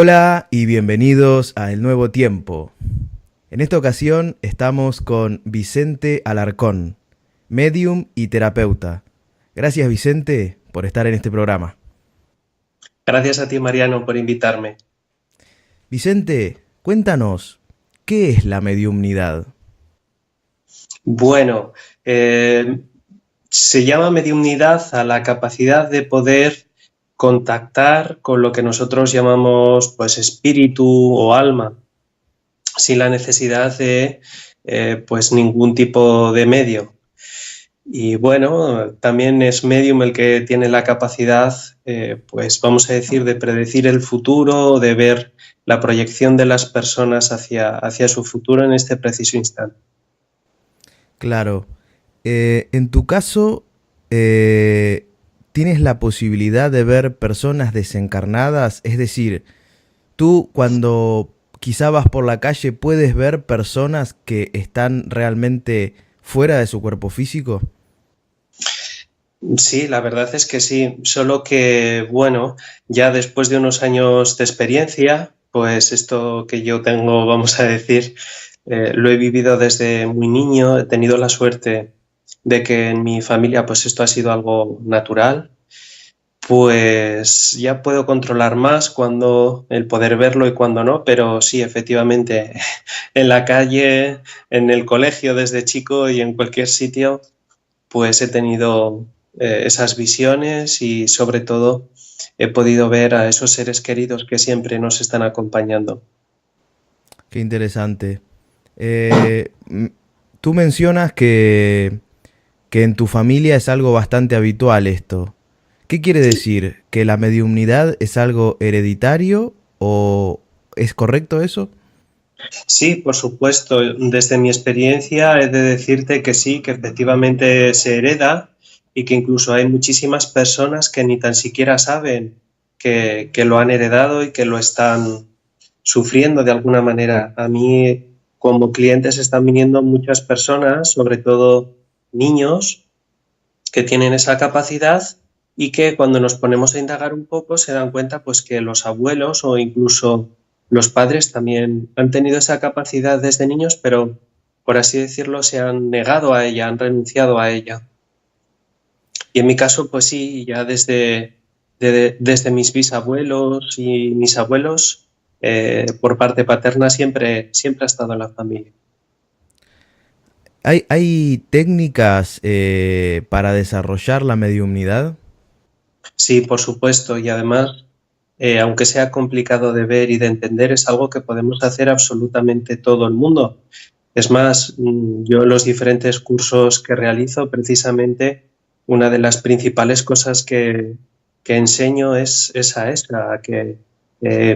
Hola y bienvenidos a El Nuevo Tiempo. En esta ocasión estamos con Vicente Alarcón, médium y terapeuta. Gracias, Vicente, por estar en este programa. Gracias a ti, Mariano, por invitarme. Vicente, cuéntanos, ¿qué es la mediumnidad? Bueno, se llama mediumnidad a la capacidad de poder contactar con lo que nosotros llamamos pues espíritu o alma, sin la necesidad de pues ningún tipo de medio. Y bueno, también es medium el que tiene la capacidad, pues vamos a decir, de predecir el futuro, de ver la proyección de las personas hacia su futuro en este preciso instante. Claro, en tu caso, ¿tienes la posibilidad de ver personas desencarnadas? Es decir, tú cuando quizá vas por la calle puedes ver personas que están realmente fuera de su cuerpo físico. Sí, la verdad es que sí, solo que, bueno, ya después de unos años de experiencia, pues esto que yo tengo, vamos a decir, lo he vivido desde muy niño, he tenido la suerte de que en mi familia pues esto ha sido algo natural, pues ya puedo controlar más cuando el poder verlo y cuando no, pero sí, efectivamente, en la calle, en el colegio desde chico y en cualquier sitio pues he tenido esas visiones y sobre todo he podido ver a esos seres queridos que siempre nos están acompañando. Qué interesante. Eh, m- Tú mencionas que en tu familia es algo bastante habitual esto. ¿Qué quiere decir? ¿Que la mediumnidad es algo hereditario o es correcto eso? Sí, por supuesto, desde mi experiencia he de decirte que sí, que efectivamente se hereda y que incluso hay muchísimas personas que ni tan siquiera saben que lo han heredado y que lo están sufriendo de alguna manera. A mí, como clientes, están viniendo muchas personas, sobre todo niños, que tienen esa capacidad y que cuando nos ponemos a indagar un poco se dan cuenta pues que los abuelos o incluso los padres también han tenido esa capacidad desde niños, pero por así decirlo se han negado a ella, han renunciado a ella. Y en mi caso pues sí, ya desde mis bisabuelos y mis abuelos, por parte paterna siempre ha estado en la familia. ¿Hay técnicas para desarrollar la mediumnidad? Sí, por supuesto, y además, aunque sea complicado de ver y de entender, es algo que podemos hacer absolutamente todo el mundo. Es más, yo en los diferentes cursos que realizo, precisamente, una de las principales cosas que enseño es esa, a que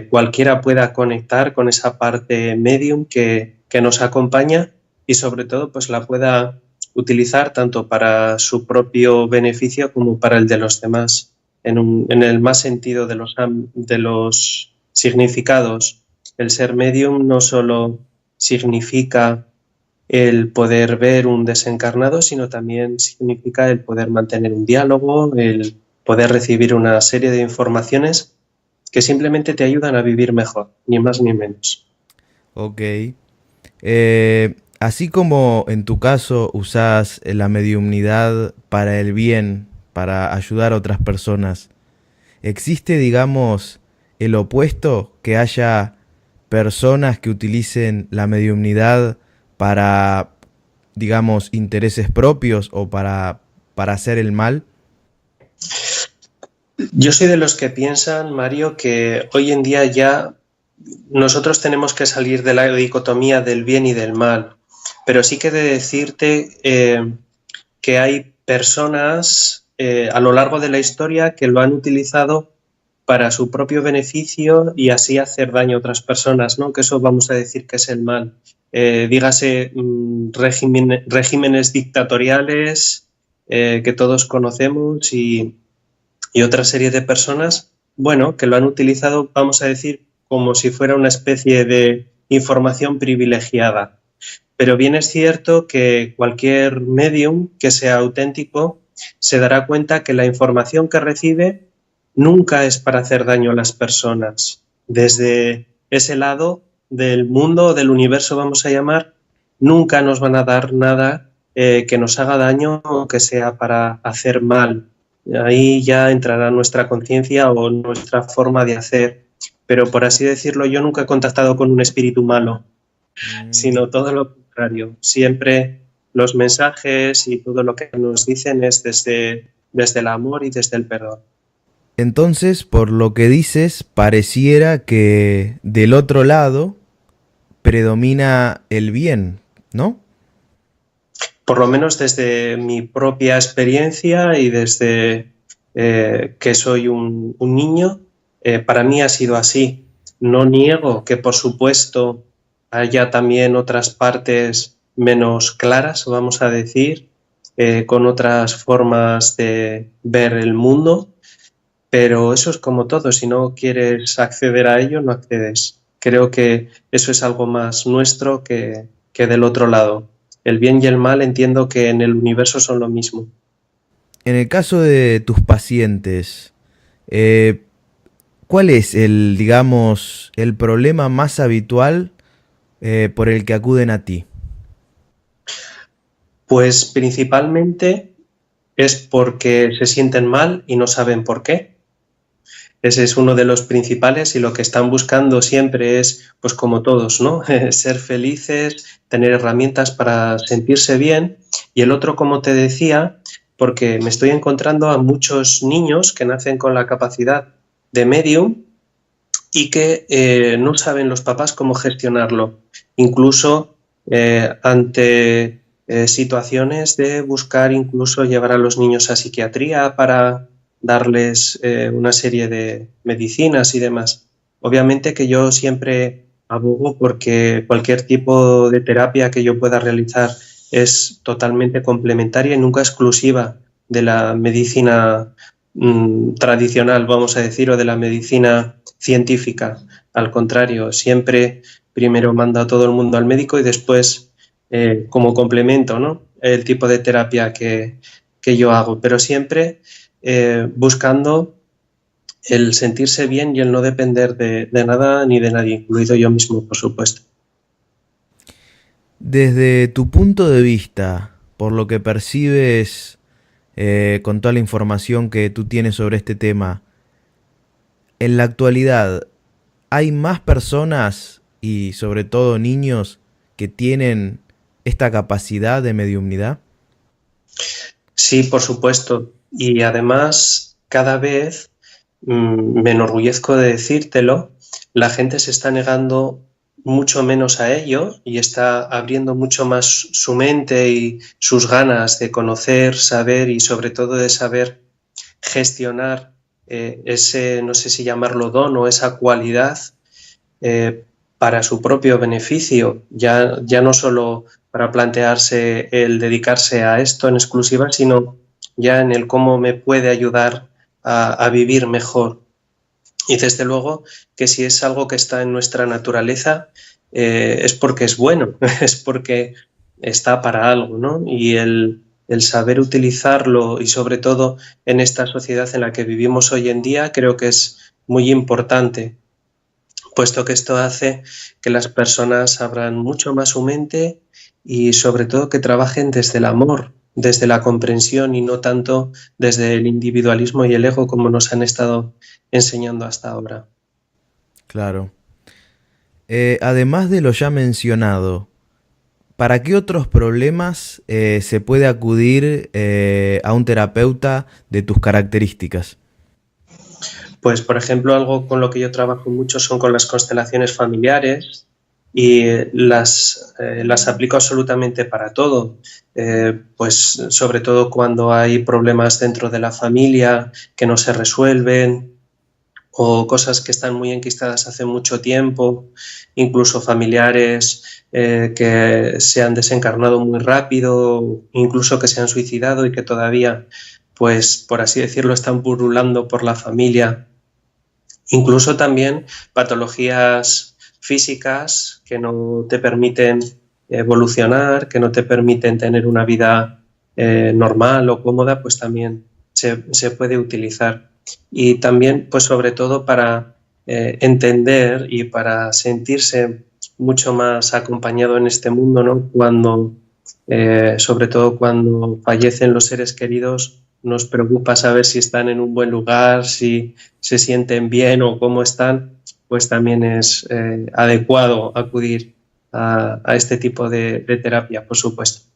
cualquiera pueda conectar con esa parte medium que nos acompaña y sobre todo pues la pueda utilizar tanto para su propio beneficio como para el de los demás en el más sentido de los significados. El ser medium no solo significa el poder ver un desencarnado, sino también significa el poder mantener un diálogo, el poder recibir una serie de informaciones que simplemente te ayudan a vivir mejor, ni más ni menos. Ok. Así como en tu caso usas la mediumnidad para el bien, para ayudar a otras personas, ¿existe, digamos, el opuesto, que haya personas que utilicen la mediumnidad para, digamos, intereses propios o para hacer el mal? Yo soy de los que piensan, Mario, que hoy en día ya nosotros tenemos que salir de la dicotomía del bien y del mal, pero sí que he de decirte que hay personas a lo largo de la historia que lo han utilizado para su propio beneficio y así hacer daño a otras personas, ¿no? Que eso vamos a decir que es el mal. Dígase regímenes dictatoriales que todos conocemos y otra serie de personas, bueno, que lo han utilizado, vamos a decir, como si fuera una especie de información privilegiada. Pero bien es cierto que cualquier medium que sea auténtico se dará cuenta que la información que recibe nunca es para hacer daño a las personas. desde ese lado del mundo, del universo, vamos a llamar, nunca nos van a dar nada que nos haga daño o que sea para hacer mal. Ahí ya entrará nuestra conciencia o nuestra forma de hacer. Pero por así decirlo, yo nunca he contactado con un espíritu malo, sino todo lo contrario. Siempre los mensajes y todo lo que nos dicen es desde el amor y desde el perdón. Entonces, por lo que dices, pareciera que del otro lado predomina el bien, ¿no? Por lo menos desde mi propia experiencia y desde que soy un niño, para mí ha sido así. No niego que, por supuesto, haya también otras partes menos claras, vamos a decir, con otras formas de ver el mundo, pero eso es como todo, si no quieres acceder a ello, no accedes. Creo que eso es algo más nuestro que del otro lado. El bien y el mal entiendo que en el universo son lo mismo. En el caso de tus pacientes, eh, ¿cuál es el, digamos, el problema más habitual por el que acuden a ti? Pues principalmente es porque se sienten mal y no saben por qué. Ese es uno de los principales y lo que están buscando siempre es, pues como todos, ¿no? Ser felices, tener herramientas para sentirse bien. Y el otro, como te decía, porque me estoy encontrando a muchos niños que nacen con la capacidad de medium y que no saben los papás cómo gestionarlo. Incluso ante situaciones de buscar incluso llevar a los niños a psiquiatría para darles una serie de medicinas y demás. Obviamente que yo siempre abogo porque cualquier tipo de terapia que yo pueda realizar es totalmente complementaria y nunca exclusiva de la medicina tradicional, vamos a decir, o de la medicina científica. Al contrario, siempre primero mando a todo el mundo al médico y después, como complemento, ¿no? El tipo de terapia que yo hago, pero siempre buscando el sentirse bien y el no depender de nada ni de nadie, incluido yo mismo, por supuesto. Desde tu punto de vista, por lo que percibes con toda la información que tú tienes sobre este tema, en la actualidad, ¿hay más personas y sobre todo niños que tienen esta capacidad de mediumnidad? Sí, por supuesto. Y además, cada vez, me enorgullezco de decírtelo, la gente se está negando mucho menos a ello y está abriendo mucho más su mente y sus ganas de conocer, saber y sobre todo de saber gestionar ese, no sé si llamarlo don o esa cualidad para su propio beneficio, ya no solo para plantearse el dedicarse a esto en exclusiva, sino ya en el cómo me puede ayudar a vivir mejor. Y desde luego que si es algo que está en nuestra naturaleza, es porque es bueno, es porque está para algo, ¿no? Y el saber utilizarlo y sobre todo en esta sociedad en la que vivimos hoy en día creo que es muy importante, puesto que esto hace que las personas abran mucho más su mente y sobre todo que trabajen desde el amor, desde la comprensión y no tanto desde el individualismo y el ego como nos han estado enseñando hasta ahora. Claro. Además de lo ya mencionado, ¿para qué otros problemas se puede acudir a un terapeuta de tus características? Pues, por ejemplo, algo con lo que yo trabajo mucho son con las constelaciones familiares y las aplico absolutamente para todo. Pues sobre todo cuando hay problemas dentro de la familia que no se resuelven o cosas que están muy enquistadas hace mucho tiempo, incluso familiares que se han desencarnado muy rápido, incluso que se han suicidado y que todavía, pues por así decirlo, están pululando por la familia. Incluso también patologías físicas que no te permiten evolucionar, que no te permiten tener una vida normal o cómoda, pues también se puede utilizar. Y también, pues sobre todo para entender y para sentirse mucho más acompañado en este mundo, ¿no? Cuando, sobre todo cuando fallecen los seres queridos, nos preocupa saber si están en un buen lugar, si se sienten bien o cómo están, pues también es adecuado acudir a este tipo de terapia, por supuesto.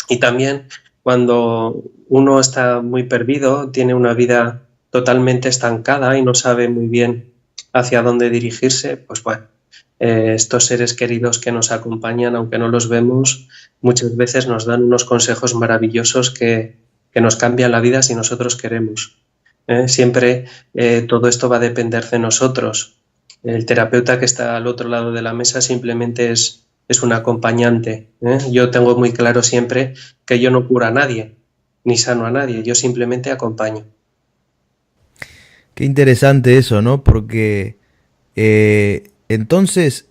Y también cuando uno está muy perdido, tiene una vida totalmente estancada y no sabe muy bien hacia dónde dirigirse, pues bueno, estos seres queridos que nos acompañan, aunque no los vemos, muchas veces nos dan unos consejos maravillosos que nos cambian la vida si nosotros queremos. Siempre todo esto va a depender de nosotros. El terapeuta que está al otro lado de la mesa simplemente es un acompañante. Yo tengo muy claro siempre que yo no curo a nadie, ni sano a nadie, yo simplemente acompaño. Qué interesante eso, ¿no? Porque entonces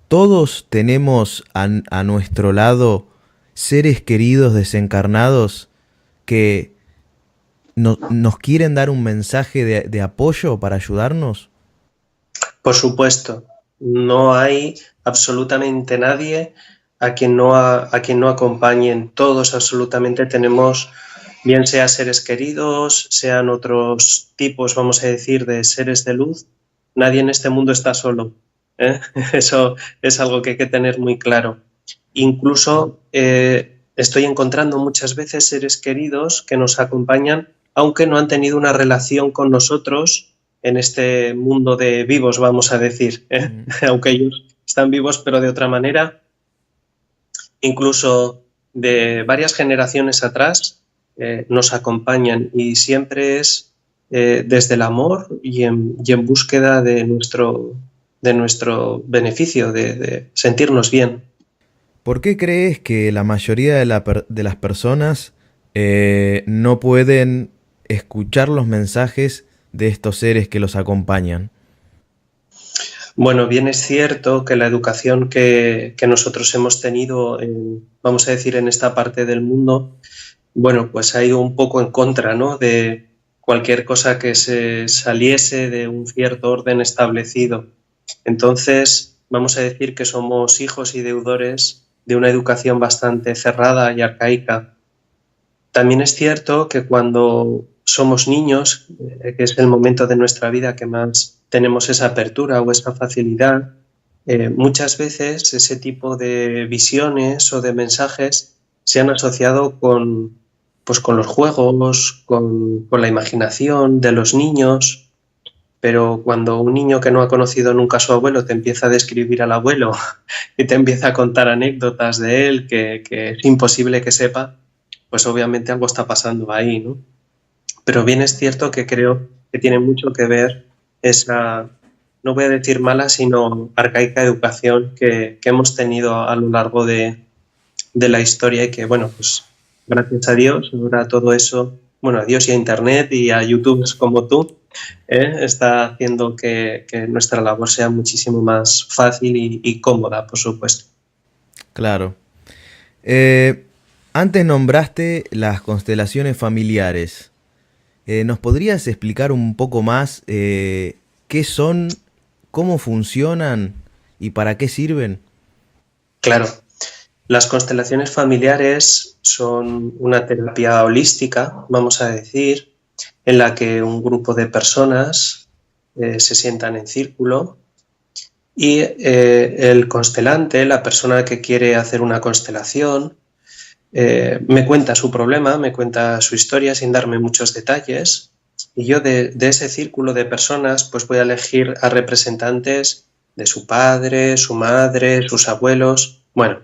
todos tenemos a nuestro lado seres queridos desencarnados que nos quieren dar un mensaje de apoyo para ayudarnos. Por supuesto, no hay absolutamente nadie a quien no acompañen. Todos absolutamente tenemos, bien sea seres queridos, sean otros tipos, vamos a decir, de seres de luz. Nadie en este mundo está solo. Eso es algo que hay que tener muy claro. Incluso estoy encontrando muchas veces seres queridos que nos acompañan, aunque no han tenido una relación con nosotros en este mundo de vivos, vamos a decir, aunque ellos están vivos, pero de otra manera. Incluso de varias generaciones atrás nos acompañan y siempre es desde el amor y en búsqueda de nuestro beneficio, de sentirnos bien. ¿Por qué crees que la mayoría de las personas no pueden escuchar los mensajes de estos seres que los acompañan? Bueno, bien es cierto que la educación que nosotros hemos tenido, vamos a decir, en esta parte del mundo, bueno, pues ha ido un poco en contra, ¿no?, de cualquier cosa que se saliese de un cierto orden establecido. Entonces, vamos a decir que somos hijos y deudores de una educación bastante cerrada y arcaica. También es cierto que cuando somos niños, que es el momento de nuestra vida que más tenemos esa apertura o esa facilidad, muchas veces ese tipo de visiones o de mensajes se han asociado pues con los juegos, con la imaginación de los niños, pero cuando un niño que no ha conocido nunca a su abuelo te empieza a describir al abuelo y te empieza a contar anécdotas de él que es imposible que sepa, pues obviamente algo está pasando ahí, ¿no? Pero bien es cierto que creo que tiene mucho que ver esa, no voy a decir mala, sino arcaica educación que hemos tenido a lo largo de la historia y que, bueno, pues gracias a Dios, ahora todo eso, bueno, a Dios y a Internet y a YouTubers como tú, está haciendo que nuestra labor sea muchísimo más fácil y cómoda, por supuesto. Claro. Antes nombraste las constelaciones familiares. ¿Nos podrías explicar un poco más qué son, cómo funcionan y para qué sirven? Claro. Las constelaciones familiares son una terapia holística, vamos a decir, en la que un grupo de personas se sientan en círculo y el constelante, la persona que quiere hacer una constelación, me cuenta su problema, me cuenta su historia sin darme muchos detalles, y yo de ese círculo de personas pues voy a elegir a representantes de su padre, su madre, sus abuelos. Bueno,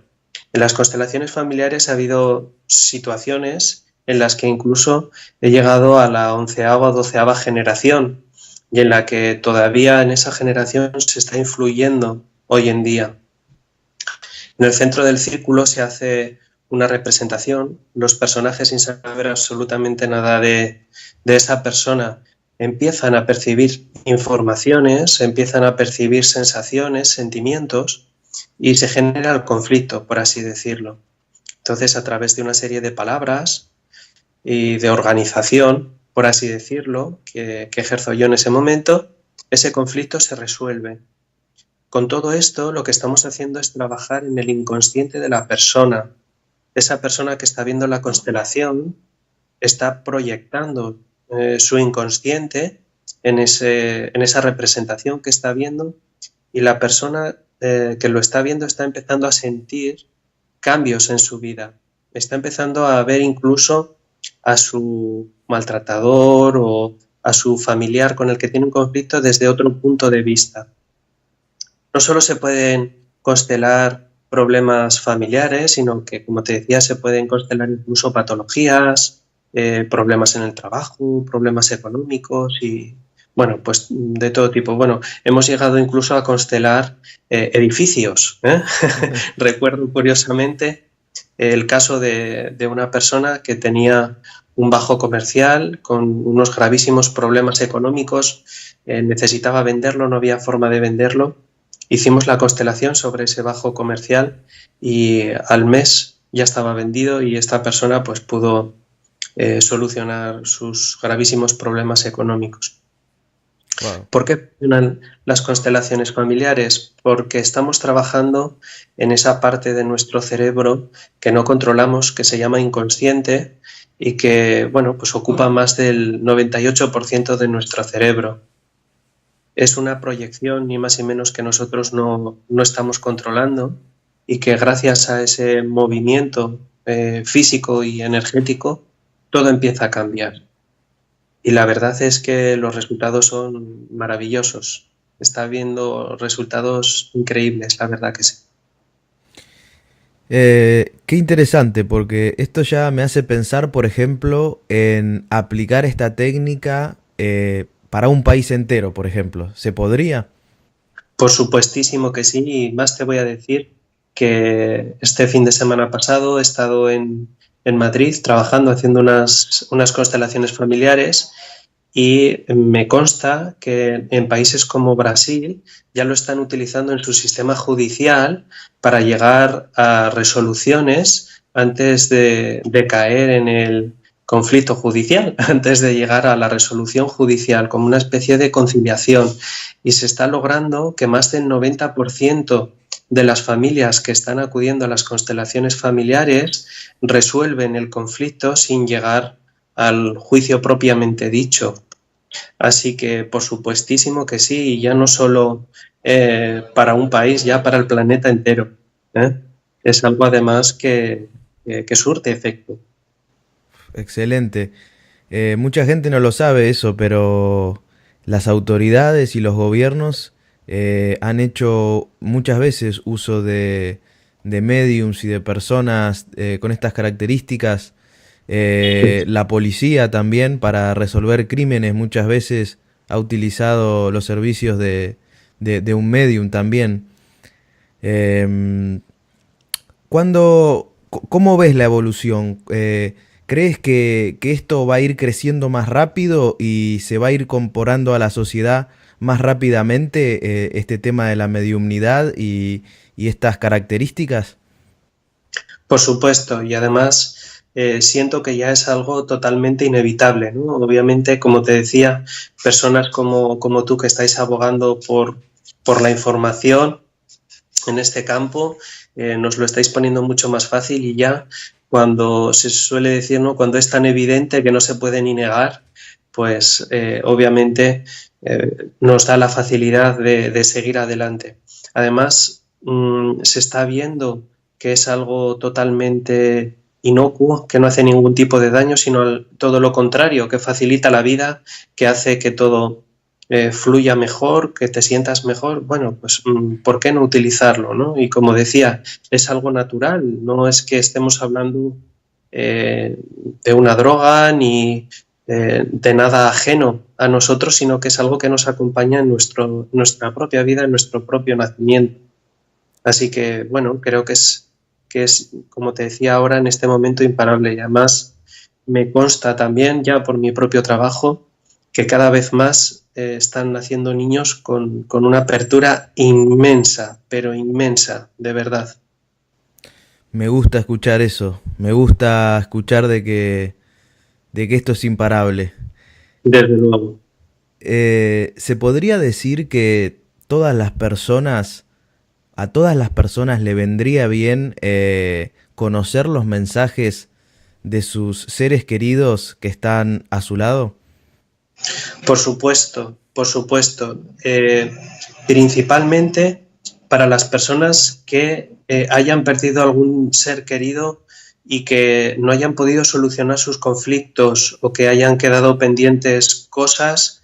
en las constelaciones familiares ha habido situaciones en las que incluso he llegado a la 11ª o 12ª generación y en la que todavía en esa generación se está influyendo hoy en día. En el centro del círculo se hace una representación, los personajes, sin saber absolutamente nada de esa persona, empiezan a percibir informaciones, empiezan a percibir sensaciones, sentimientos, y se genera el conflicto, por así decirlo. Entonces, a través de una serie de palabras y de organización, por así decirlo, que ejerzo yo en ese momento, ese conflicto se resuelve. Con todo esto, lo que estamos haciendo es trabajar en el inconsciente de la persona. Esa persona que está viendo la constelación está proyectando su inconsciente en esa representación que está viendo, y la persona que lo está viendo está empezando a sentir cambios en su vida. Está empezando a ver incluso a su maltratador o a su familiar con el que tiene un conflicto desde otro punto de vista. No solo se pueden constelar problemas familiares, sino que, como te decía, se pueden constelar incluso patologías, problemas en el trabajo, problemas económicos y, bueno, pues de todo tipo. Bueno, hemos llegado incluso a constelar edificios, ¿eh? Recuerdo curiosamente el caso de una persona que tenía un bajo comercial con unos gravísimos problemas económicos, necesitaba venderlo, no había forma de venderlo. Hicimos la constelación sobre ese bajo comercial y al mes ya estaba vendido, y esta persona pues pudo solucionar sus gravísimos problemas económicos. Wow. ¿Por qué funcionan las constelaciones familiares? Porque estamos trabajando en esa parte de nuestro cerebro que no controlamos, que se llama inconsciente y que, bueno, pues ocupa más del 98% de nuestro cerebro. Es una proyección ni más ni menos que nosotros no estamos controlando, y que gracias a ese movimiento físico y energético todo empieza a cambiar. Y la verdad es que los resultados son maravillosos. Está viendo resultados increíbles, la verdad que sí. Qué interesante, porque esto ya me hace pensar, por ejemplo, en aplicar esta técnica para un país entero, por ejemplo. ¿Se podría? Por supuestísimo que sí, y más te voy a decir que este fin de semana pasado he estado en Madrid trabajando, haciendo unas constelaciones familiares, y me consta que en países como Brasil ya lo están utilizando en su sistema judicial para llegar a resoluciones antes de caer en el conflicto judicial, antes de llegar a la resolución judicial, como una especie de conciliación. Y se está logrando que más del 90% de las familias que están acudiendo a las constelaciones familiares resuelven el conflicto sin llegar al juicio propiamente dicho. Así que por supuestísimo que sí, y ya no solo para un país, ya para el planeta entero, ¿eh? Es algo además que surte efecto. Excelente. Mucha gente no lo sabe eso, pero las autoridades y los gobiernos han hecho muchas veces uso de mediums y de personas con estas características. La policía también para resolver crímenes muchas veces ha utilizado los servicios de un medium también. Em, ¿Cómo ves la evolución? ¿Crees que esto va a ir creciendo más rápido y se va a ir incorporando a la sociedad más rápidamente este tema de la mediumnidad y estas características? Por supuesto, y además siento que ya es algo totalmente inevitable, ¿no? Obviamente, como te decía, personas como tú que estáis abogando por la información en este campo, nos lo estáis poniendo mucho más fácil, y ya cuando se suele decir, ¿no?, cuando es tan evidente que no se puede ni negar, pues obviamente nos da la facilidad de seguir adelante. Además, se está viendo que es algo totalmente inocuo, que no hace ningún tipo de daño, sino todo lo contrario, que facilita la vida, que hace que todo fluya mejor, que te sientas mejor. Bueno, pues ¿por qué no utilizarlo, no? Y como decía, es algo natural, no es que estemos hablando de una droga ni de nada ajeno a nosotros, sino que es algo que nos acompaña en nuestra propia vida, en nuestro propio nacimiento. Así que, bueno, creo que es, como te decía ahora, en este momento imparable. Y además me consta también, ya por mi propio trabajo, que cada vez más están naciendo niños con una apertura inmensa, pero inmensa, de verdad. Me gusta escuchar eso, me gusta escuchar de que esto es imparable. Desde luego. ¿Se podría decir que todas las personas, a todas las personas le vendría bien conocer los mensajes de sus seres queridos que están a su lado? Por supuesto, por supuesto. Principalmente para las personas que hayan perdido algún ser querido y que no hayan podido solucionar sus conflictos o que hayan quedado pendientes cosas.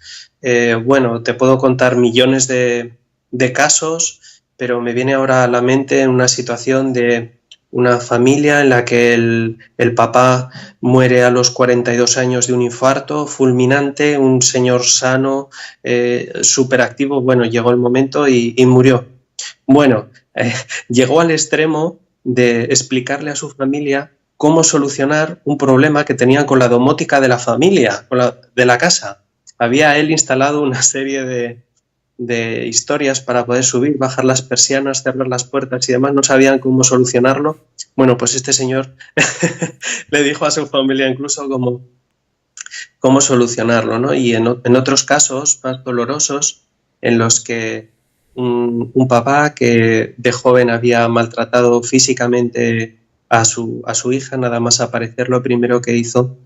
Bueno, te puedo contar millones de casos, pero me viene ahora a la mente una situación de una familia en la que el papá muere a los 42 años de un infarto fulminante, un señor sano, súper activo. Bueno, llegó el momento y murió. Bueno, llegó al extremo de explicarle a su familia cómo solucionar un problema que tenían con la domótica de la familia, de la casa. Había él instalado una serie de historias para poder subir, bajar las persianas, cerrar las puertas y demás. No sabían cómo solucionarlo. Bueno, pues este señor le dijo a su familia incluso cómo solucionarlo, ¿no? Y en otros casos más dolorosos, en los que un papá que de joven había maltratado físicamente a su hija, nada más aparecer, lo primero que hizo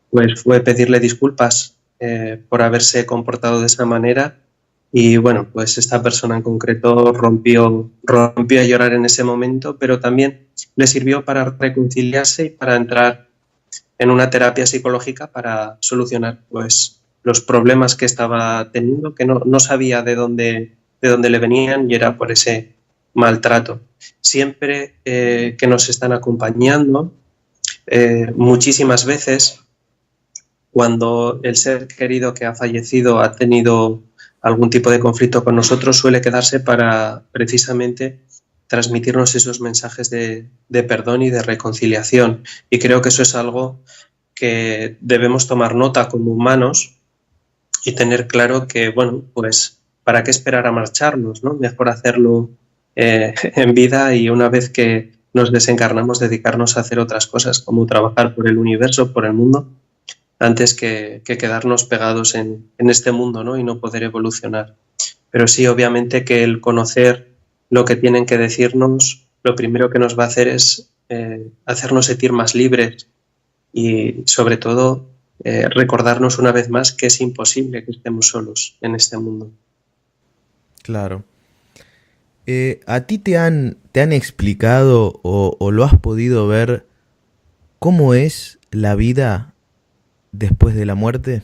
pues fue pedirle disculpas por haberse comportado de esa manera. Y bueno, pues esta persona en concreto rompió a llorar en ese momento, pero también le sirvió para reconciliarse y para entrar en una terapia psicológica para solucionar pues los problemas que estaba teniendo, que no sabía de dónde le venían, y era por ese maltrato. Siempre que nos están acompañando, muchísimas veces, cuando el ser querido que ha fallecido ha tenido algún tipo de conflicto con nosotros, suele quedarse para precisamente transmitirnos esos mensajes de perdón y de reconciliación. Y creo que eso es algo que debemos tomar nota como humanos y tener claro que, bueno, pues ¿para qué esperar a marcharnos, ¿no? Mejor hacerlo en vida, y una vez que nos desencarnamos, dedicarnos a hacer otras cosas, como trabajar por el universo, por el mundo, antes que quedarnos pegados en este mundo, ¿no? Y no poder evolucionar. Pero sí, obviamente que el conocer lo que tienen que decirnos, lo primero que nos va a hacer es hacernos sentir más libres y, sobre todo, recordarnos una vez más que es imposible que estemos solos en este mundo. Claro. ¿A ti te han explicado o lo has podido ver cómo es la vida después de la muerte?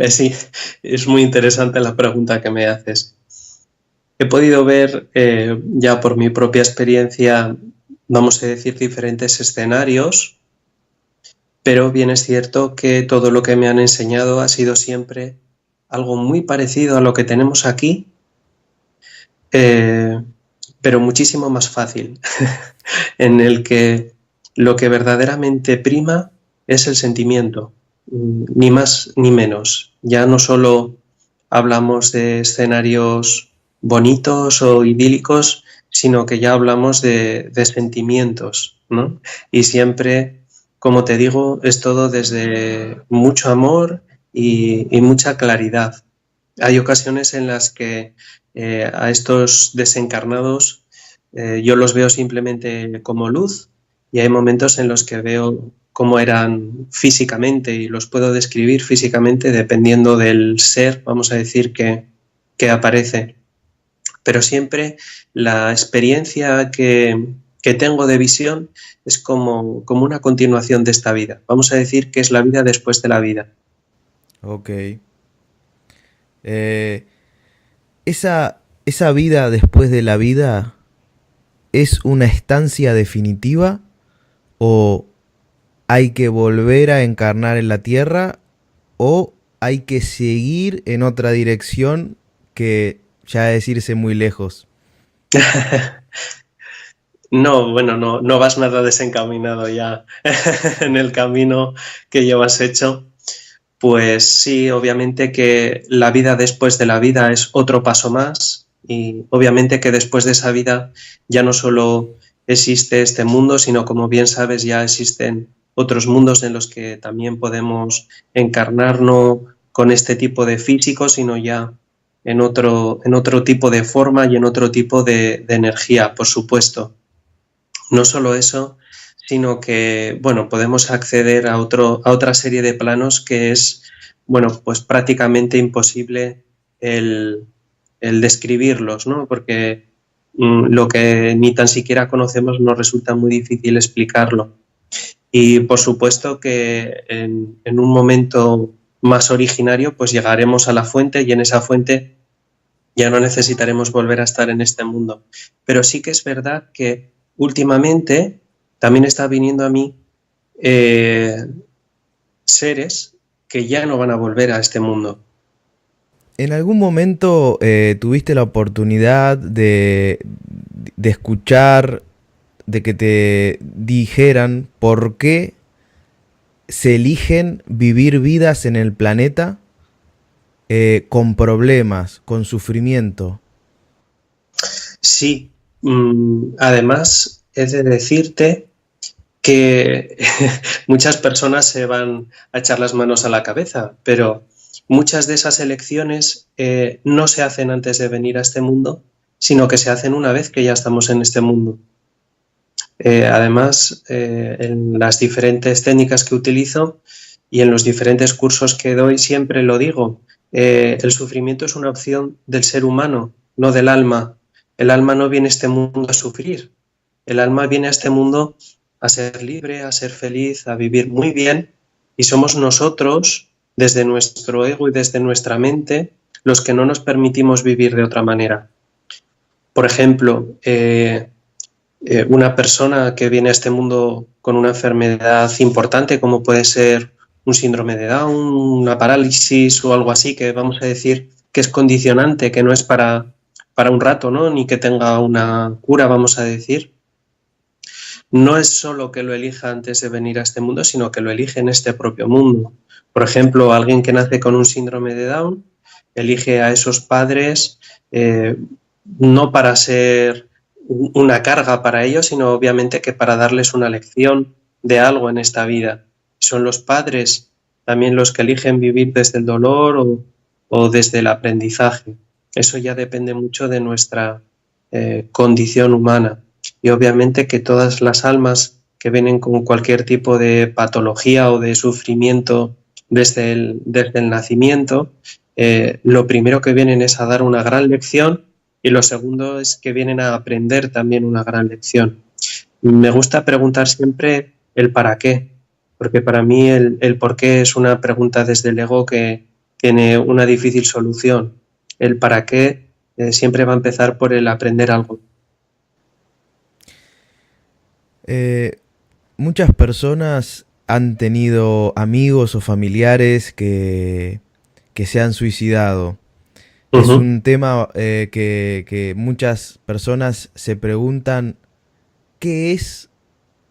Sí, es muy interesante la pregunta que me haces. He podido ver ya por mi propia experiencia, vamos a decir, diferentes escenarios, pero bien es cierto que todo lo que me han enseñado ha sido siempre algo muy parecido a lo que tenemos aquí, pero muchísimo más fácil, en el que lo que verdaderamente prima es el sentimiento, ni más ni menos. Ya no solo hablamos de escenarios bonitos o idílicos, sino que ya hablamos de sentimientos, ¿no? Y siempre, como te digo, es todo desde mucho amor y mucha claridad. Hay ocasiones en las que a estos desencarnados yo los veo simplemente como luz, y hay momentos en los que veo cómo eran físicamente y los puedo describir físicamente dependiendo del ser, vamos a decir, que aparece. Pero siempre la experiencia que tengo de visión es como una continuación de esta vida. Vamos a decir que es la vida después de la vida. Ok. Esa vida después de la vida es una estancia definitiva, o hay que volver a encarnar en la Tierra, o hay que seguir en otra dirección que ya es irse muy lejos. No, bueno, no vas nada desencaminado ya en el camino que llevas hecho. Pues sí, obviamente que la vida después de la vida es otro paso más, y obviamente que después de esa vida ya no solo existe este mundo, sino, como bien sabes, ya existen otros mundos en los que también podemos encarnar, no con este tipo de físico, sino ya en otro tipo de forma y en otro tipo de energía, por supuesto. No solo eso, sino que, bueno, podemos acceder a otra serie de planos que es, bueno, pues prácticamente imposible el, el describirlos, ¿no? Porque lo que ni tan siquiera conocemos nos resulta muy difícil explicarlo. Y por supuesto que en un momento más originario, pues llegaremos a la fuente y en esa fuente ya no necesitaremos volver a estar en este mundo. Pero sí que es verdad que últimamente también está viniendo a mí eh, seres que ya no van a volver a este mundo. ¿En algún momento tuviste la oportunidad de escuchar, de que te dijeran por qué se eligen vivir vidas en el planeta con problemas, con sufrimiento? Sí, además he de decirte que muchas personas se van a echar las manos a la cabeza, pero muchas de esas elecciones no se hacen antes de venir a este mundo, sino que se hacen una vez que ya estamos en este mundo. Además, en las diferentes técnicas que utilizo y en los diferentes cursos que doy, siempre lo digo, el sufrimiento es una opción del ser humano, no del alma. El alma no viene a este mundo a sufrir, el alma viene a este mundo a ser libre, a ser feliz, a vivir muy bien, y somos nosotros, desde nuestro ego y desde nuestra mente, los que no nos permitimos vivir de otra manera. Por ejemplo, una persona que viene a este mundo con una enfermedad importante, como puede ser un síndrome de Down, una parálisis o algo así, que vamos a decir que es condicionante, que no es para un rato, ¿no? Ni que tenga una cura, vamos a decir. No es solo que lo elija antes de venir a este mundo, sino que lo elige en este propio mundo. Por ejemplo, alguien que nace con un síndrome de Down elige a esos padres no para ser una carga para ellos, sino obviamente que para darles una lección de algo en esta vida. Son los padres también los que eligen vivir desde el dolor o desde el aprendizaje. Eso ya depende mucho de nuestra condición humana. Y obviamente que todas las almas que vienen con cualquier tipo de patología o de sufrimiento desde el nacimiento, lo primero que vienen es a dar una gran lección y lo segundo es que vienen a aprender también una gran lección. Me gusta preguntar siempre el para qué, porque para mí el por qué es una pregunta desde el ego que tiene una difícil solución. El para qué siempre va a empezar por el aprender algo. Eh, Muchas personas han tenido amigos o familiares que se han suicidado. Uh Es -huh. un tema que muchas personas se preguntan qué es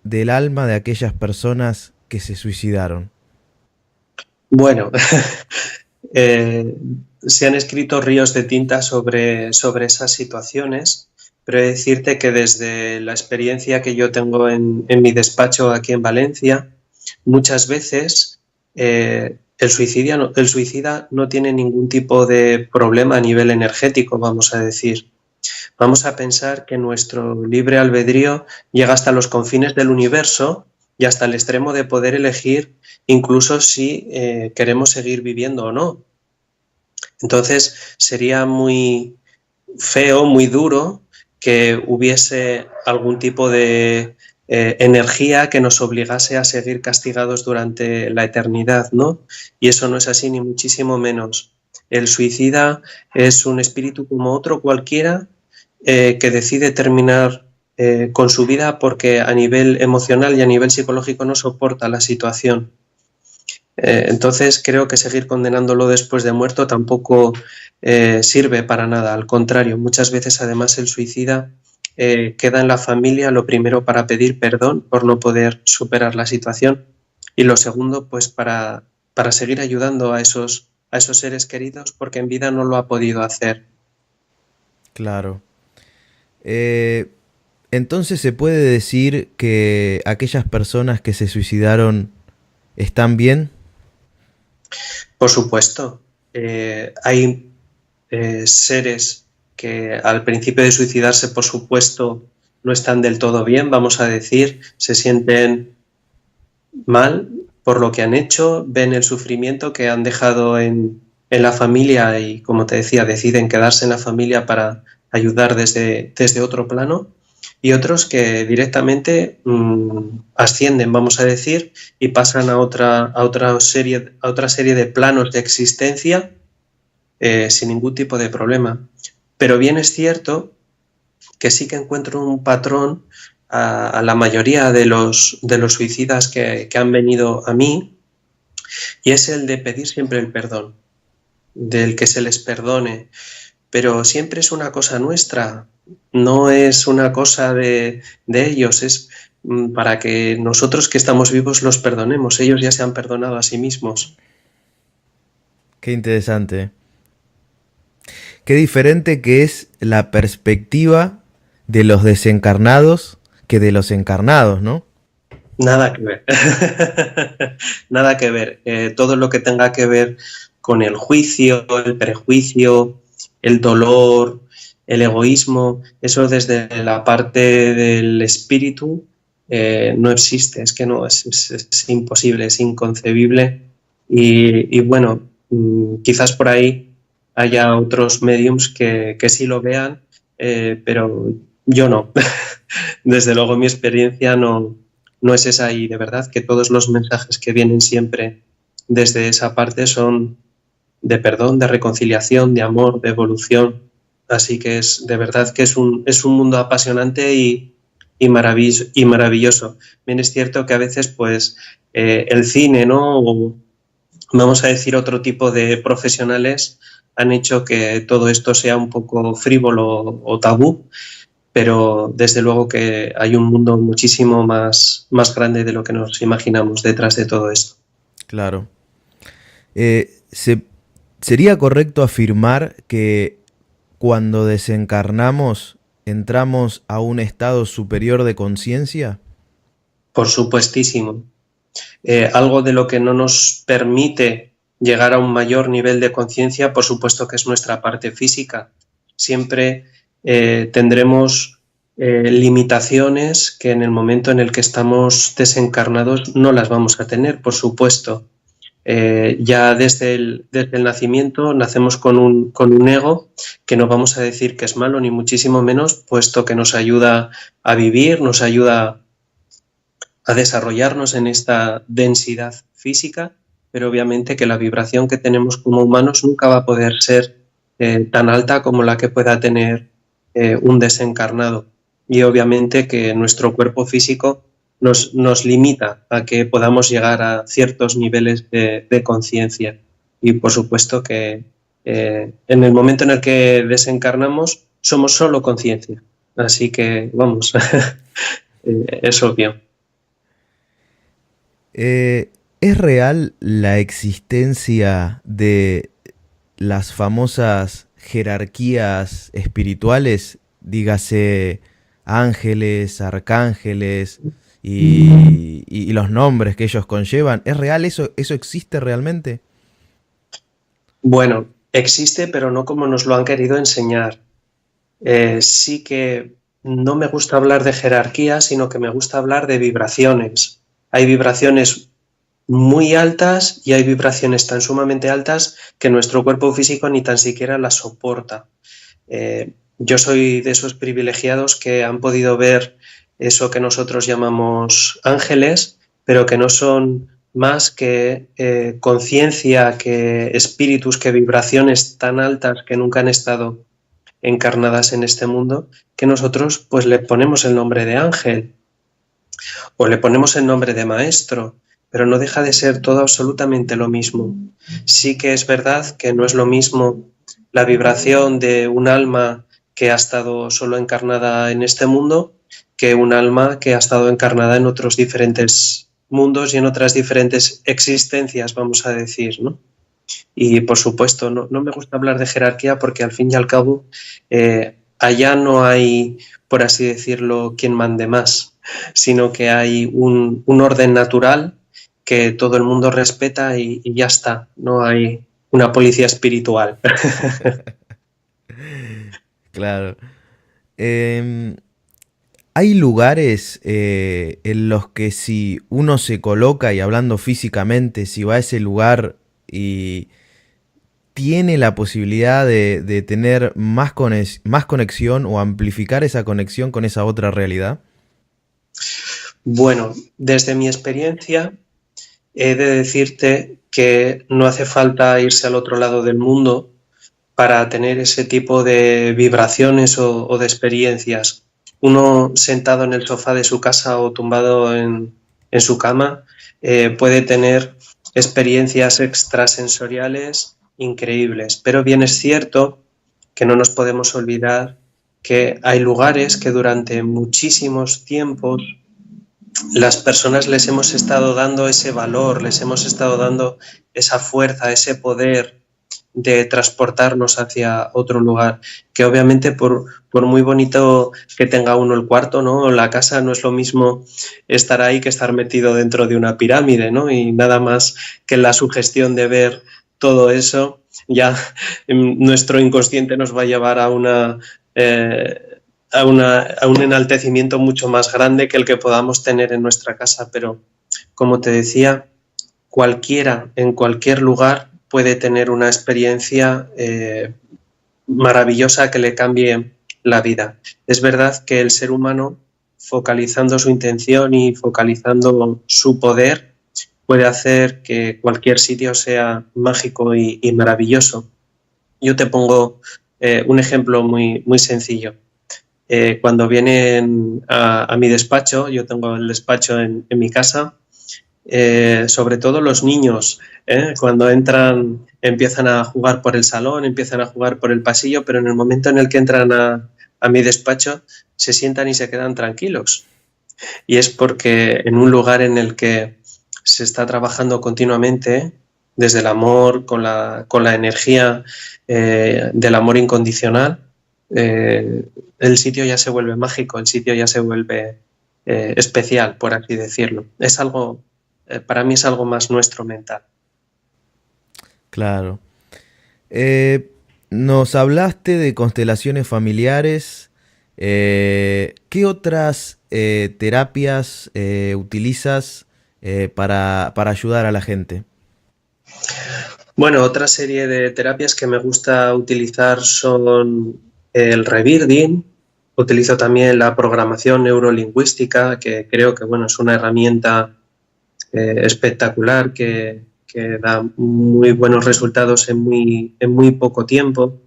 del alma de aquellas personas que se suicidaron. Bueno, eh, se han escrito ríos de tinta sobre esas situaciones, pero he de decirte que desde la experiencia que yo tengo en mi despacho aquí en Valencia, muchas veces el suicida no tiene ningún tipo de problema a nivel energético, vamos a decir. Vamos a pensar que nuestro libre albedrío llega hasta los confines del universo y hasta el extremo de poder elegir incluso si queremos seguir viviendo o no. Entonces sería muy feo, muy duro que hubiese algún tipo de energía que nos obligase a seguir castigados durante la eternidad, ¿no? Y eso no es así, ni muchísimo menos. El suicida es un espíritu como otro cualquiera que decide terminar con su vida porque a nivel emocional y a nivel psicológico no soporta la situación. Entonces creo que seguir condenándolo después de muerto tampoco sirve para nada. Al contrario, muchas veces además el suicida queda en la familia lo primero para pedir perdón por no poder superar la situación y lo segundo pues para seguir ayudando a esos seres queridos porque en vida no lo ha podido hacer. Claro. Eh, Entonces se puede decir que aquellas personas que se suicidaron están bien. Por supuesto, hay seres que al principio de suicidarse, por supuesto, no están del todo bien, vamos a decir, se sienten mal por lo que han hecho, ven el sufrimiento que han dejado en la familia y, como te decía, deciden quedarse en la familia para ayudar desde otro plano, y otros que directamente ascienden, vamos a decir, y pasan a otra serie de planos de existencia sin ningún tipo de problema. Pero bien es cierto que sí que encuentro un patrón a la mayoría de los suicidas que han venido a mí, y es el de pedir siempre el perdón, del que se les perdone, pero siempre es una cosa nuestra, no es una cosa de ellos, es para que nosotros que estamos vivos los perdonemos, ellos ya se han perdonado a sí mismos. Qué interesante. Qué diferente que es la perspectiva de los desencarnados que de los encarnados, ¿no? Nada que ver. Nada que ver. Todo lo que tenga que ver con el juicio, el prejuicio, el dolor, el egoísmo, eso desde la parte del espíritu no existe. Es que no, es imposible, es inconcebible. Y bueno, quizás por ahí haya otros mediums que sí lo vean, pero yo no. Desde luego mi experiencia no es esa, y de verdad que todos los mensajes que vienen siempre desde esa parte son de perdón, de reconciliación, de amor, de evolución. Así que es de verdad que es un mundo apasionante y maravilloso. Bien es cierto que a veces pues el cine, ¿no? O, vamos a decir, otro tipo de profesionales han hecho que todo esto sea un poco frívolo o tabú, pero desde luego que hay un mundo muchísimo más grande de lo que nos imaginamos detrás de todo esto. Claro. ¿Sería correcto afirmar que cuando desencarnamos entramos a un estado superior de conciencia? Por supuestísimo. Algo de lo que no nos permite llegar a un mayor nivel de conciencia, por supuesto que es nuestra parte física. Siempre tendremos limitaciones que en el momento en el que estamos desencarnados no las vamos a tener, por supuesto. Ya desde el nacimiento nacemos con un ego que no vamos a decir que es malo, ni muchísimo menos, puesto que nos ayuda a vivir, nos ayuda a desarrollarnos en esta densidad física, pero obviamente que la vibración que tenemos como humanos nunca va a poder ser tan alta como la que pueda tener un desencarnado. Y obviamente que nuestro cuerpo físico nos limita a que podamos llegar a ciertos niveles de conciencia. Y por supuesto que en el momento en el que desencarnamos somos solo conciencia. Así que vamos, es obvio. ¿Es real la existencia de las famosas jerarquías espirituales? Dígase ángeles, arcángeles y los nombres que ellos conllevan. ¿Es real eso? ¿Eso existe realmente? Bueno, existe, pero no como nos lo han querido enseñar. Sí que no me gusta hablar de jerarquía, sino que me gusta hablar de vibraciones. Hay vibraciones muy altas y hay vibraciones tan sumamente altas que nuestro cuerpo físico ni tan siquiera las soporta. Yo soy de esos privilegiados que han podido ver eso que nosotros llamamos ángeles, pero que no son más que conciencia, que espíritus, que vibraciones tan altas que nunca han estado encarnadas en este mundo, que nosotros pues le ponemos el nombre de ángel o le ponemos el nombre de maestro, pero no deja de ser todo absolutamente lo mismo. Sí que es verdad que no es lo mismo la vibración de un alma que ha estado solo encarnada en este mundo que un alma que ha estado encarnada en otros diferentes mundos y en otras diferentes existencias, vamos a decir, ¿no? Y por supuesto, no me gusta hablar de jerarquía porque al fin y al cabo allá no hay, por así decirlo, quien mande más, sino que hay un orden natural que todo el mundo respeta y ya está. No hay una policía espiritual. Claro. Hay lugares en los que si uno se coloca y hablando físicamente, si va a ese lugar y tiene la posibilidad de tener más conexión o amplificar esa conexión con esa otra realidad. Bueno, desde mi experiencia, he de decirte que no hace falta irse al otro lado del mundo para tener ese tipo de vibraciones o de experiencias. Uno sentado en el sofá de su casa o tumbado en su cama puede tener experiencias extrasensoriales increíbles, pero bien es cierto que no nos podemos olvidar que hay lugares que durante muchísimos tiempos las personas les hemos estado dando ese valor, les hemos estado dando esa fuerza, ese poder de transportarnos hacia otro lugar, que obviamente por muy bonito que tenga uno el cuarto, ¿no? La casa no es lo mismo estar ahí que estar metido dentro de una pirámide, ¿no? Y nada más que la sugestión de ver todo eso, ya nuestro inconsciente nos va a llevar a a un enaltecimiento mucho más grande que el que podamos tener en nuestra casa. Pero, como te decía, cualquiera, en cualquier lugar, puede tener una experiencia maravillosa que le cambie la vida. Es verdad que el ser humano, focalizando su intención y focalizando su poder, puede hacer que cualquier sitio sea mágico y maravilloso. Yo te pongo un ejemplo muy sencillo. Cuando vienen a mi despacho, yo tengo el despacho en mi casa, sobre todo los niños, cuando entran empiezan a jugar por el salón, empiezan a jugar por el pasillo, pero en el momento en el que entran a mi despacho se sientan y se quedan tranquilos. Y es porque en un lugar en el que se está trabajando continuamente desde el amor, con la energía del amor incondicional, el sitio ya se vuelve mágico, el sitio ya se vuelve especial, por así decirlo. Es algo, para mí es algo más nuestro mental. Claro. Nos hablaste de constelaciones familiares. ¿Qué otras terapias utilizas para ayudar a la gente? Bueno, otra serie de terapias que me gusta utilizar son el rebirding. Utilizo también la programación neurolingüística, que creo que bueno, es una herramienta espectacular que da muy buenos resultados en muy poco tiempo.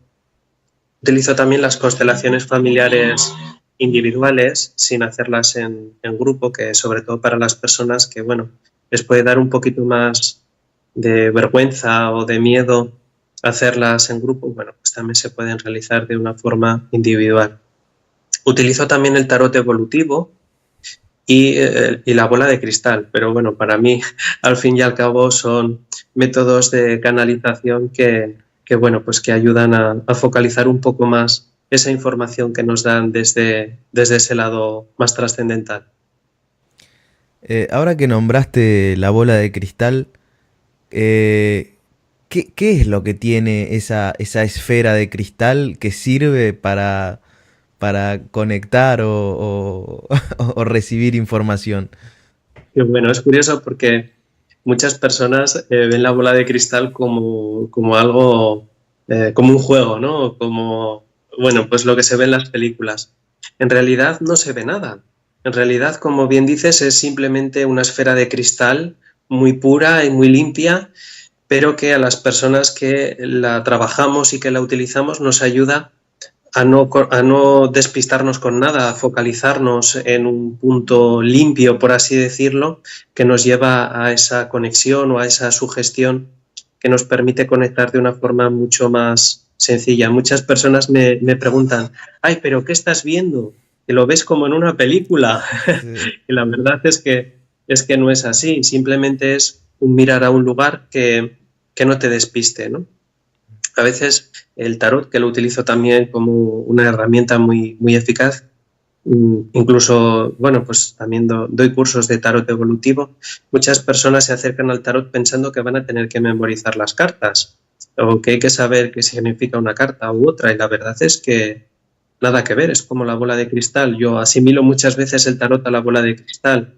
Utilizo también las constelaciones familiares individuales sin hacerlas en grupo, que sobre todo para las personas que bueno, les puede dar un poquito más de vergüenza o de miedo hacerlas en grupo, bueno, pues también se pueden realizar de una forma individual. Utilizo también el tarot evolutivo y la bola de cristal, pero bueno, para mí al fin y al cabo son métodos de canalización que bueno, pues que ayudan a focalizar un poco más esa información que nos dan desde ese lado más trascendental. Ahora que nombraste la bola de cristal, ¿qué es lo que tiene esa esfera de cristal que sirve para conectar o recibir información? Y bueno, es curioso porque muchas personas ven la bola de cristal como algo, como un juego, ¿no? Como, bueno, pues lo que se ve en las películas. En realidad no se ve nada. En realidad, como bien dices, es simplemente una esfera de cristal muy pura y muy limpia, pero que a las personas que la trabajamos y que la utilizamos nos ayuda a no despistarnos con nada, a focalizarnos en un punto limpio, por así decirlo, que nos lleva a esa conexión o a esa sugestión que nos permite conectar de una forma mucho más sencilla. Muchas personas me preguntan, ay, pero ¿qué estás viendo? Que lo ves como en una película. Sí. Y la verdad es que no es así, simplemente es un mirar a un lugar que no te despiste, ¿no? A veces el tarot, que lo utilizo también como una herramienta muy eficaz, incluso, bueno, pues también doy cursos de tarot evolutivo. Muchas personas se acercan al tarot pensando que van a tener que memorizar las cartas o que hay que saber qué significa una carta u otra, y la verdad es que nada que ver, es como la bola de cristal. Yo asimilo muchas veces el tarot a la bola de cristal.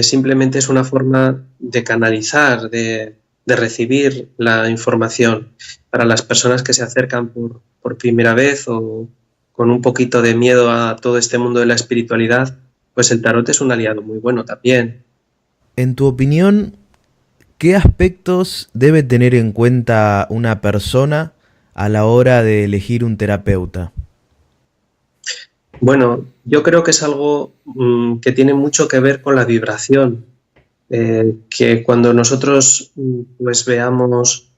Simplemente es una forma de canalizar, de recibir la información. Para las personas que se acercan por primera vez o con un poquito de miedo a todo este mundo de la espiritualidad, pues el tarot es un aliado muy bueno también. En tu opinión, ¿qué aspectos debe tener en cuenta una persona a la hora de elegir un terapeuta? Bueno, yo creo que es algo que tiene mucho que ver con la vibración. Que cuando nosotros pues veamos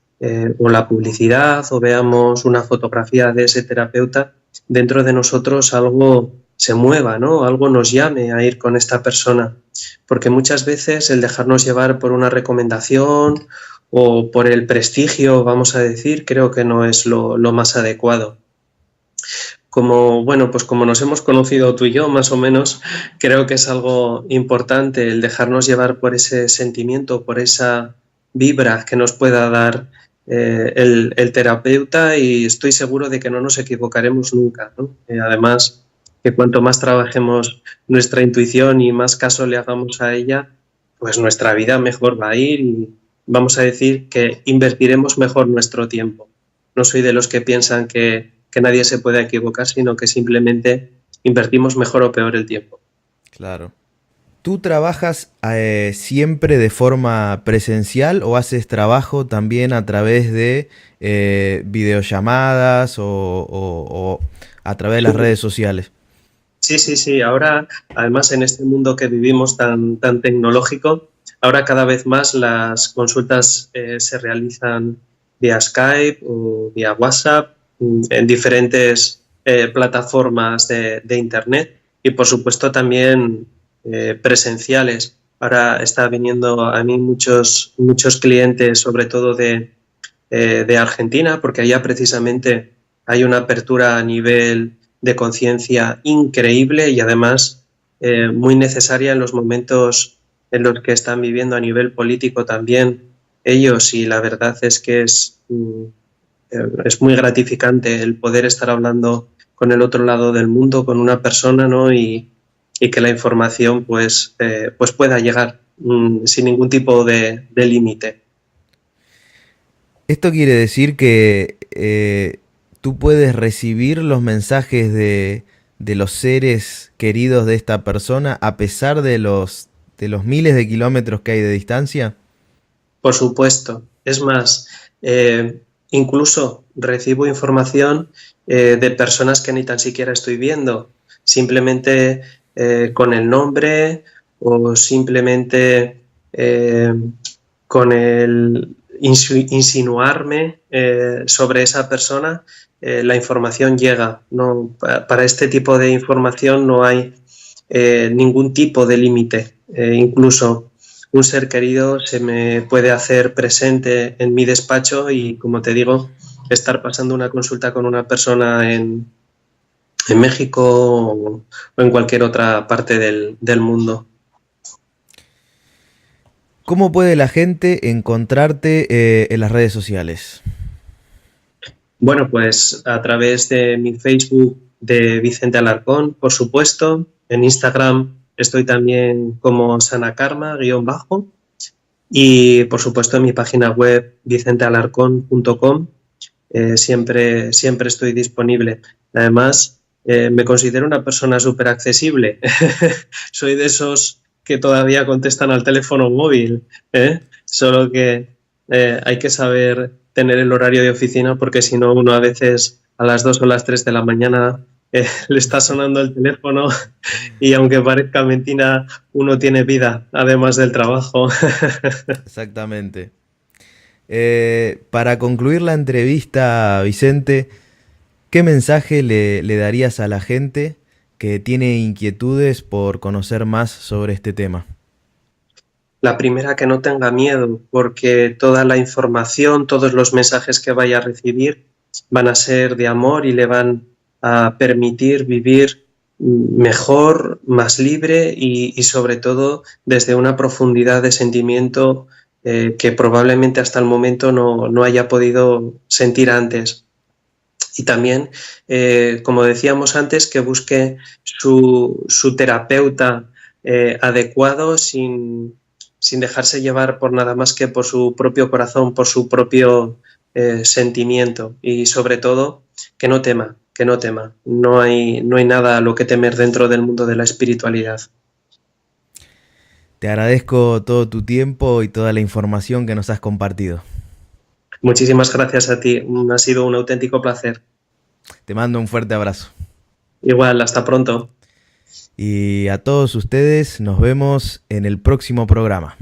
o la publicidad o veamos una fotografía de ese terapeuta, dentro de nosotros algo se mueva, ¿no? Algo nos llame a ir con esta persona, porque muchas veces el dejarnos llevar por una recomendación o por el prestigio, vamos a decir, creo que no es lo más adecuado. Como, bueno, pues como nos hemos conocido tú y yo, más o menos, creo que es algo importante el dejarnos llevar por ese sentimiento, por esa vibra que nos pueda dar el terapeuta, y estoy seguro de que no nos equivocaremos nunca, ¿no? Además, que cuanto más trabajemos nuestra intuición y más caso le hagamos a ella, pues nuestra vida mejor va a ir y vamos a decir que invertiremos mejor nuestro tiempo. No soy de los que piensan que nadie se puede equivocar, sino que simplemente invertimos mejor o peor el tiempo. Claro. ¿Tú trabajas siempre de forma presencial o haces trabajo también a través de videollamadas o a través de las redes sociales? Sí, sí, sí. Ahora, además, en este mundo que vivimos tan tecnológico, ahora cada vez más las consultas se realizan vía Skype o vía WhatsApp, en diferentes plataformas de Internet, y, por supuesto, también presenciales. Ahora está viniendo a mí muchos clientes, sobre todo de Argentina, porque allá precisamente hay una apertura a nivel de conciencia increíble y además muy necesaria en los momentos en los que están viviendo a nivel político también ellos, y la verdad es que es muy gratificante el poder estar hablando con el otro lado del mundo, con una persona, ¿no? Y que la información pues pueda llegar sin ningún tipo de límite. Esto quiere decir que tú puedes recibir los mensajes de los seres queridos de esta persona a pesar de los miles de kilómetros que hay de distancia. Por supuesto. Es más, incluso recibo información de personas que ni tan siquiera estoy viendo, simplemente con el nombre o simplemente con el insinuarme sobre esa persona, la información llega. No, para este tipo de información no hay ningún tipo de límite. Incluso un ser querido se me puede hacer presente en mi despacho y, como te digo, estar pasando una consulta con una persona en México o en cualquier otra parte del mundo. ¿Cómo puede la gente encontrarte en las redes sociales? Bueno, pues a través de mi Facebook de Vicente Alarcón, por supuesto. En Instagram estoy también como sanakarma _ y, por supuesto, en mi página web vicentealarcón.com siempre estoy disponible. Además, me considero una persona súper accesible. Soy de esos que todavía contestan al teléfono móvil, ¿eh? Solo que hay que saber tener el horario de oficina, porque si no, uno a veces a las 2 o las 3 de la mañana le está sonando el teléfono y, aunque parezca mentira, uno tiene vida además del trabajo. Exactamente. Para concluir la entrevista, Vicente, ¿qué mensaje le darías a la gente que tiene inquietudes por conocer más sobre este tema? La primera, que no tenga miedo, porque toda la información, todos los mensajes que vaya a recibir van a ser de amor y le van a permitir vivir mejor, más libre y sobre todo desde una profundidad de sentimiento que probablemente hasta el momento no haya podido sentir antes. Y también, como decíamos antes, que busque su terapeuta adecuado sin dejarse llevar por nada más que por su propio corazón, por su propio sentimiento. Y sobre todo, que no tema, que no tema. No hay nada a lo que temer dentro del mundo de la espiritualidad. Te agradezco todo tu tiempo y toda la información que nos has compartido. Muchísimas gracias a ti. Ha sido un auténtico placer. Te mando un fuerte abrazo. Igual, hasta pronto. Y a todos ustedes nos vemos en el próximo programa.